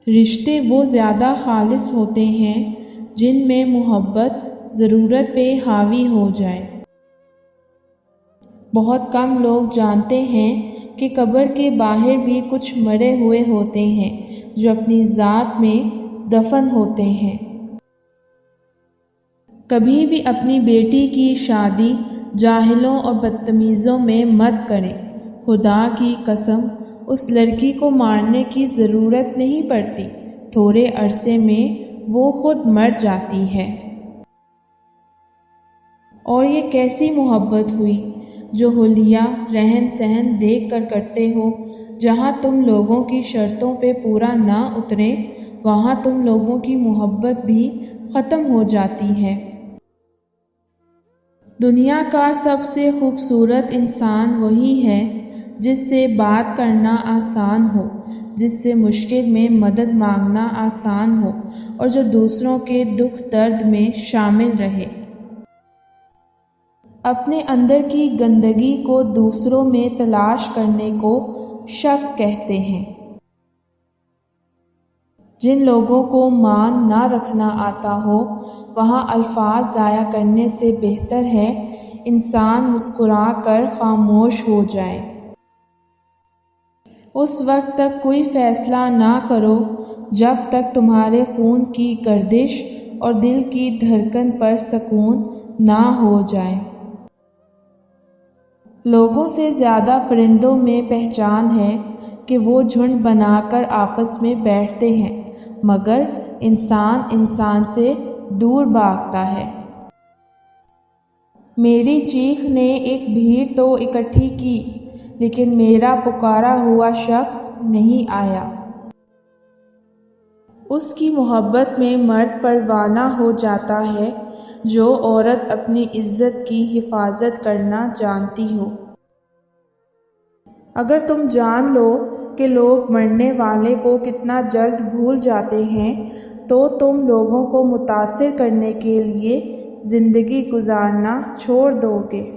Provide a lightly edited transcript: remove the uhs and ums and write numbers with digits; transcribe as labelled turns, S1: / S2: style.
S1: رشتے وہ زیادہ خالص ہوتے ہیں جن میں محبت ضرورت پہ حاوی ہو جائے۔ بہت کم لوگ جانتے ہیں کہ قبر کے باہر بھی کچھ مرے ہوئے ہوتے ہیں جو اپنی ذات میں دفن ہوتے ہیں۔ کبھی بھی اپنی بیٹی کی شادی جاہلوں اور بدتمیزوں میں مت کریں۔ خدا کی قسم، اس لڑکی کو مارنے کی ضرورت نہیں پڑتی، تھوڑے عرصے میں وہ خود مر جاتی ہے۔ اور یہ کیسی محبت ہوئی جو حلیہ رہن سہن دیکھ کر کرتے ہو؟ جہاں تم لوگوں کی شرطوں پہ پورا نہ اترے وہاں تم لوگوں کی محبت بھی ختم ہو جاتی ہے۔ دنیا کا سب سے خوبصورت انسان وہی ہے جس سے بات کرنا آسان ہو، جس سے مشکل میں مدد مانگنا آسان ہو اور جو دوسروں کے دکھ درد میں شامل رہے۔ اپنے اندر کی گندگی کو دوسروں میں تلاش کرنے کو شک کہتے ہیں۔ جن لوگوں کو مان نہ رکھنا آتا ہو وہاں الفاظ ضائع کرنے سے بہتر ہے انسان مسکرا کر خاموش ہو جائے۔ اس وقت تک کوئی فیصلہ نہ کرو جب تک تمہارے خون کی گردش اور دل کی دھڑکن پر سکون نہ ہو جائے۔ لوگوں سے زیادہ پرندوں میں پہچان ہے کہ وہ جھنڈ بنا کر آپس میں بیٹھتے ہیں، مگر انسان سے دور بھاگتا ہے۔ میری چیخ نے ایک بھیڑ تو اکٹھی کی لیکن میرا پکارا ہوا شخص نہیں آیا۔ اس کی محبت میں مرد پروانہ ہو جاتا ہے جو عورت اپنی عزت کی حفاظت کرنا جانتی ہو۔ اگر تم جان لو کہ لوگ مرنے والے کو کتنا جلد بھول جاتے ہیں تو تم لوگوں کو متاثر کرنے کے لیے زندگی گزارنا چھوڑ دو گے۔